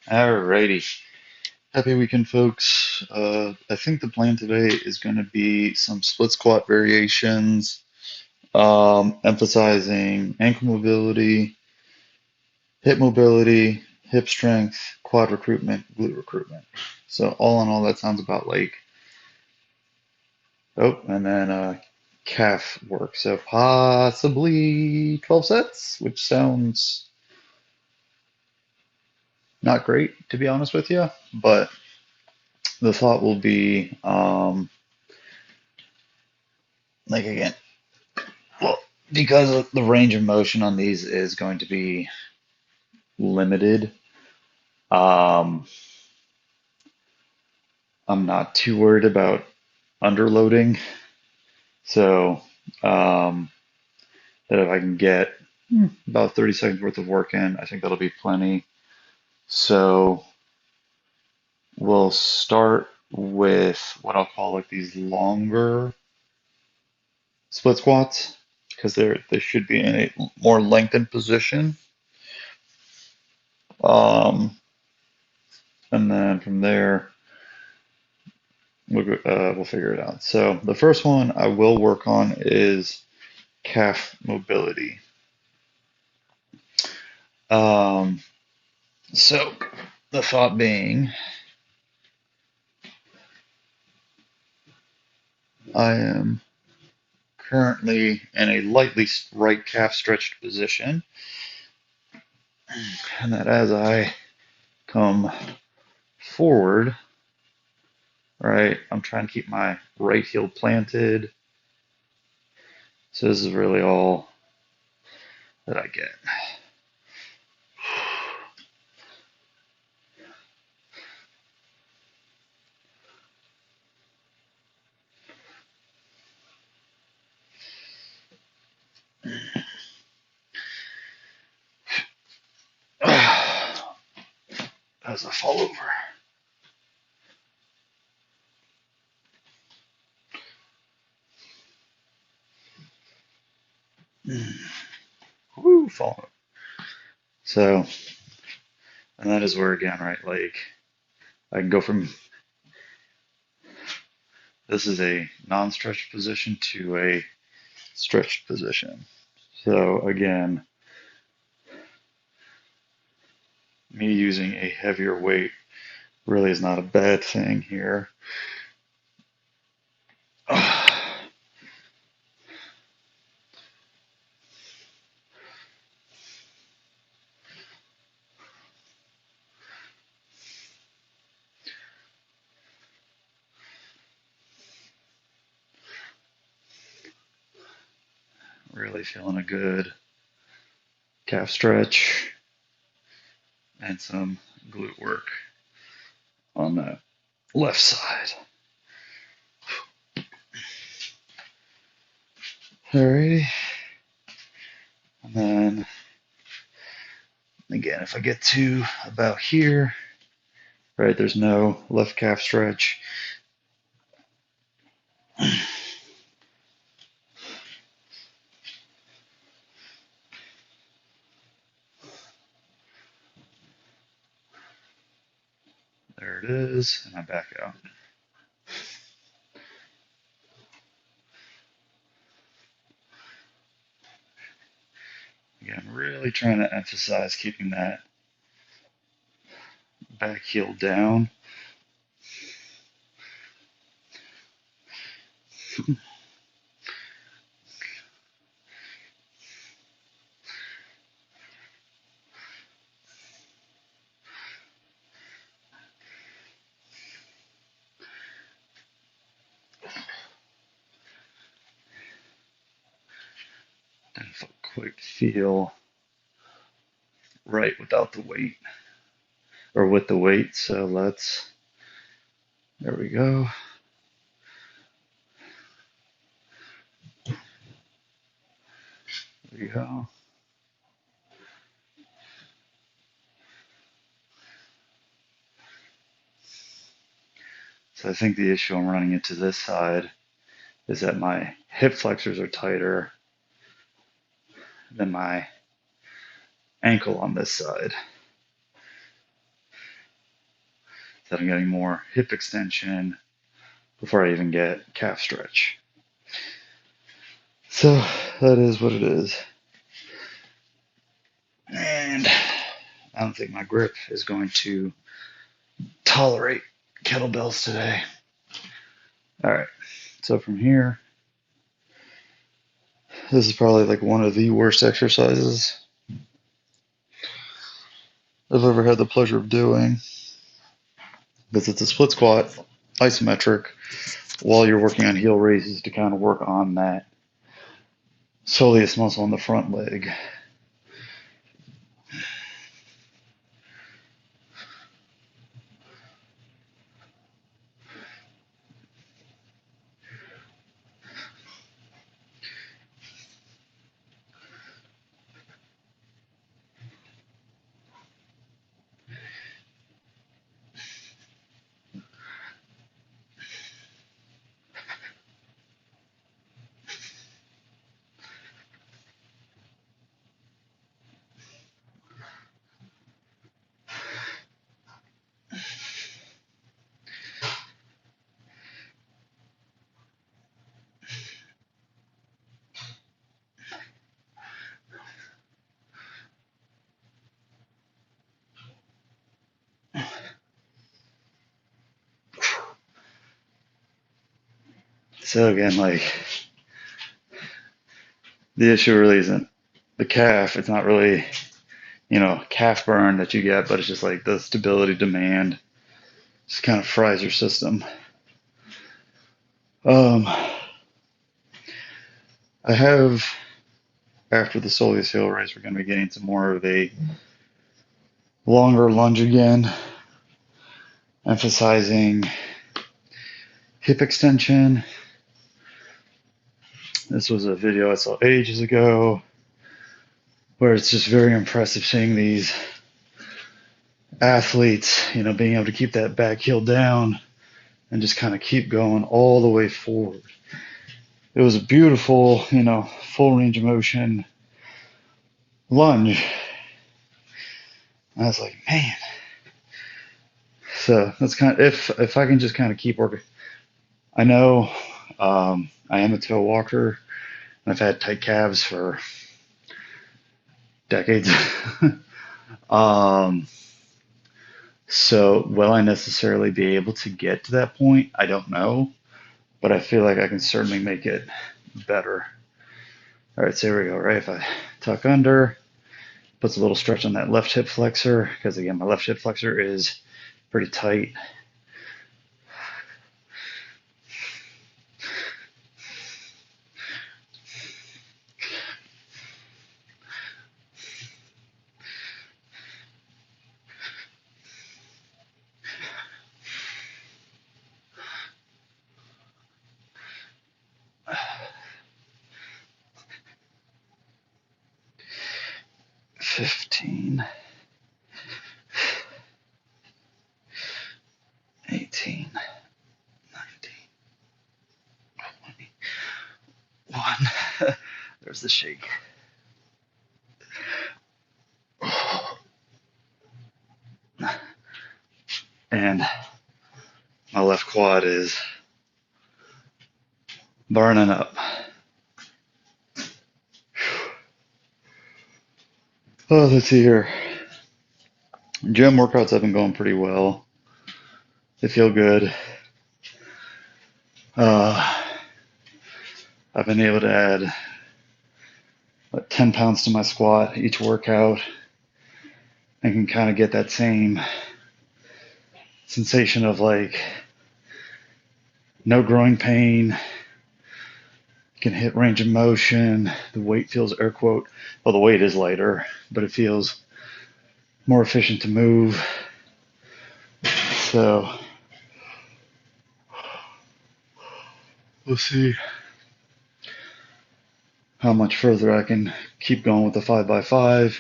Alrighty. Happy weekend, folks. I think the plan today is going to be some split squat variations, emphasizing ankle mobility, hip strength, quad recruitment, glute recruitment. So all in all, that sounds about like, oh, and then calf work. So possibly 12 sets, which sounds not great, to be honest with you, but the thought will be, like again, well, because the range of motion on these is going to be limited, um, I'm not too worried about underloading. So um, that if I can get about 30 seconds worth of work in, I think that'll be plenty. So we'll start with what I'll call like these longer split squats because they should be in a more lengthened position. Um, and then from there, we'll figure it out. So the first one I will work on is calf mobility. Um, so the thought being, I am currently in a lightly right calf stretched position, and that as I come forward, right, I'm trying to keep my right heel planted. So this is really all that I get. As I fall over. Woo, fall over. So, and that is where again, right, like I can go from this is a non-stretched position to a stretched position. So again, me using a heavier weight really is not a bad thing here. Really feeling a good calf stretch and some glute work on the left side. Alrighty. And then again, if I get to about here, right, there's no left calf stretch. There it is, and I back out. Again, really trying to emphasize keeping that back heel down. Didn't quite feel right without the weight or with the weight. So there we go. There we go. So I think the issue I'm running into this side is that my hip flexors are tighter than my ankle on this side. that I'm getting more hip extension before I even get calf stretch. So that is what it is. And I don't think my grip is going to tolerate kettlebells today. All right, so from here, this is probably like one of the worst exercises I've ever had the pleasure of doing, because it's a split squat, isometric, while you're working on heel raises to kind of work on that soleus muscle in the front leg. So again, like, the issue really isn't the calf. It's not really, calf burn that you get, but it's just like the stability demand just kind of fries your system. I have, after the soleus heel raise, we're going to be getting some more of a longer lunge again, emphasizing hip extension. This was a video I saw ages ago where it's just very impressive seeing these athletes, being able to keep that back heel down and just kind of keep going all the way forward. It was a beautiful, full range of motion lunge. And I was like, man. So that's kind of, if I can just kind of keep working. I know I am a toe walker, and I've had tight calves for decades. So will I necessarily be able to get to that point? I don't know, but I feel like I can certainly make it better. All right, so here we go, right? If I tuck under, puts a little stretch on that left hip flexor, because again, my left hip flexor is pretty tight. $15, 18, 19, 21. There's the shake. And my left quad is burning up. Oh, let's see here. Gym workouts have been going pretty well. They feel good. I've been able to add 10 pounds to my squat each workout. I can kind of get that same sensation of like no growing pain. Can hit range of motion. The weight feels, air quote, well, the weight is lighter, but it feels more efficient to move. So we'll see how much further I can keep going with the 5x5.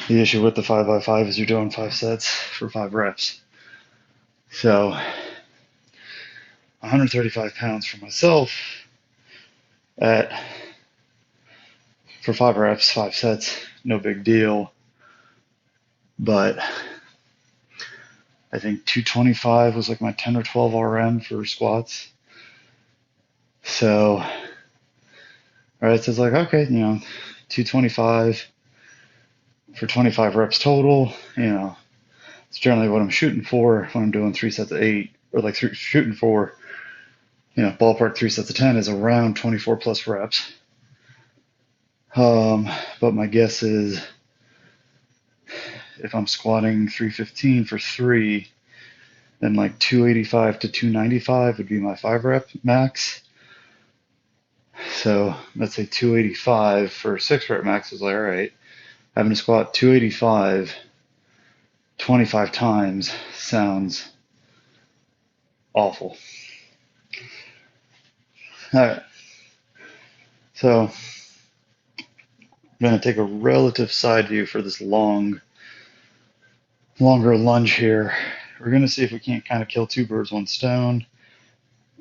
The issue with the 5x5 is you're doing 5 sets for 5 reps. So 135 pounds for myself for 5 reps, 5 sets, no big deal. But I think 225 was like my 10 or 12 RM for squats. So, right, so it's like, okay, 225 for 25 reps total, it's generally what I'm shooting for when I'm doing 3 sets of 8, or like shooting for, ballpark 3 sets of 10 is around 24 plus reps. But my guess is if I'm squatting 315 for 3, then like 285 to 295 would be my 5 rep max. So let's say 285 for 6 rep max is like, all right, having to squat 285 25 times sounds awful. All right, so I'm going to take a relative side view for this longer lunge here. We're going to see if we can't kind of kill 2 birds, 1 stone,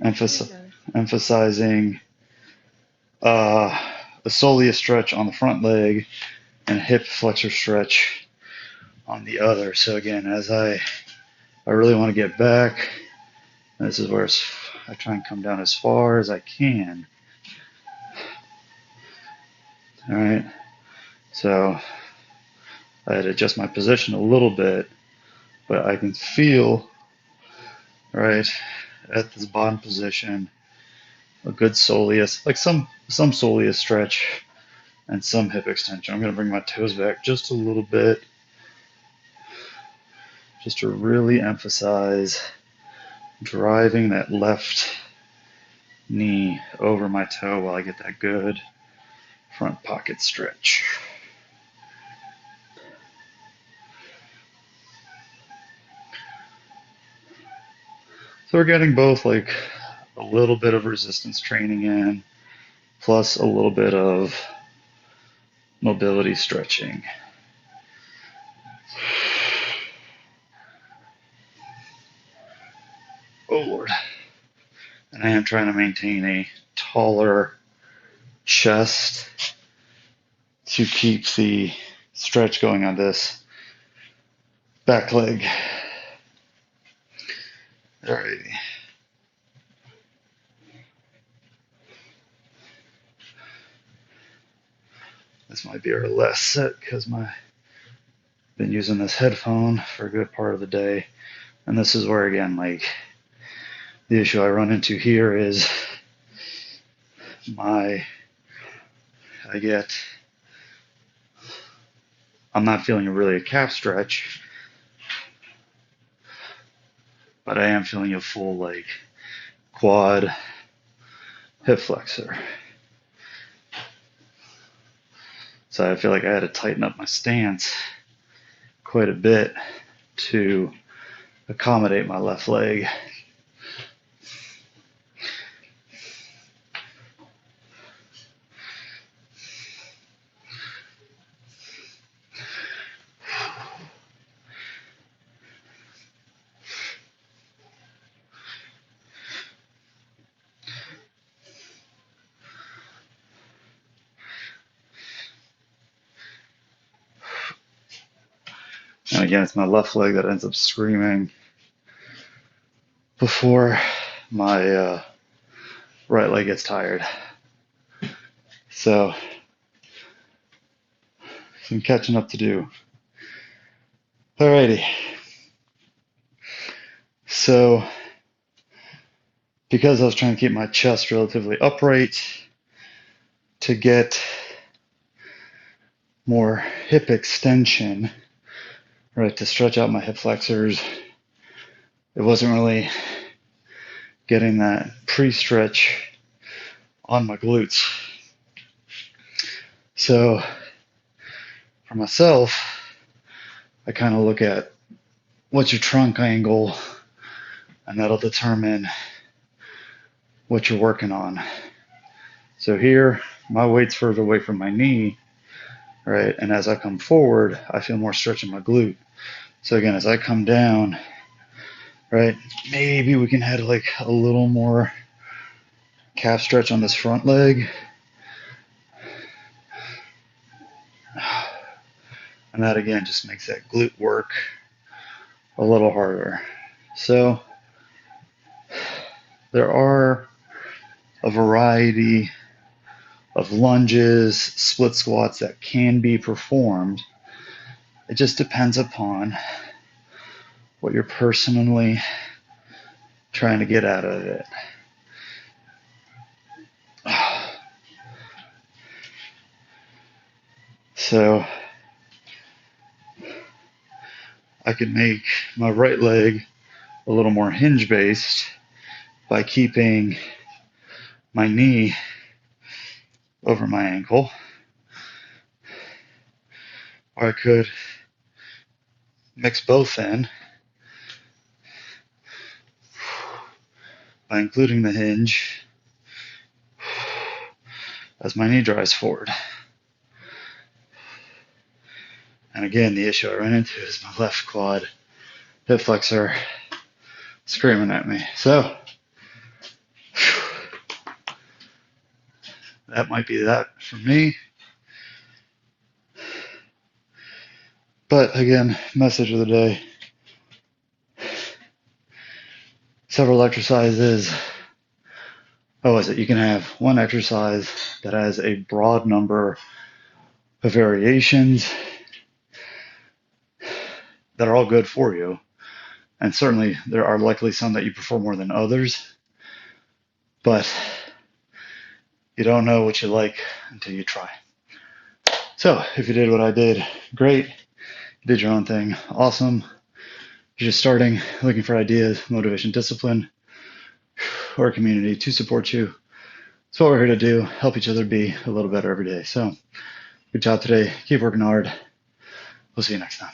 emphasizing a soleus stretch on the front leg and a hip flexor stretch on the other. So again, as I really want to get back, this is where I try and come down as far as I can. All right, so I had to adjust my position a little bit, but I can feel, right, at this bottom position, a good soleus, like some soleus stretch and some hip extension. I'm going to bring my toes back just a little bit, just to really emphasize driving that left knee over my toe while I get that good front pocket stretch. So we're getting both like a little bit of resistance training in, plus a little bit of mobility stretching. Oh Lord. And I am trying to maintain a taller chest to keep the stretch going on this back leg. Alrighty. This might be our last set because I've been using this headphone for a good part of the day. And this is where, again, like, the issue I run into here is I'm not feeling really a calf stretch, but I am feeling a full, like, quad hip flexor. So I feel like I had to tighten up my stance quite a bit to accommodate my left leg. And again, it's my left leg that ends up screaming before my right leg gets tired. So, some catching up to do. Alrighty. So, because I was trying to keep my chest relatively upright to get more hip extension, right, to stretch out my hip flexors, it wasn't really getting that pre-stretch on my glutes. So for myself, I kind of look at what's your trunk angle, and that'll determine what you're working on. So here, my weight's further away from my knee, right? And as I come forward, I feel more stretch in my glute. So again, as I come down, right, maybe we can have like a little more calf stretch on this front leg. And that again just makes that glute work a little harder. So there are a variety of lunges, split squats that can be performed. It just depends upon what you're personally trying to get out of it. So I could make my right leg a little more hinge based by keeping my knee over my ankle. Or I could mix both in by including the hinge as my knee drives forward. And again, the issue I ran into is my left quad hip flexor screaming at me. So that might be that for me. But again, message of the day. Several exercises. Oh, is it? You can have one exercise that has a broad number of variations that are all good for you. And certainly there are likely some that you prefer more than others. But you don't know what you like until you try. So if you did what I did, great. You did your own thing, awesome. You're just starting, looking for ideas, motivation, discipline, or a community to support you. That's what we're here to do, help each other be a little better every day. So good job today. Keep working hard. We'll see you next time.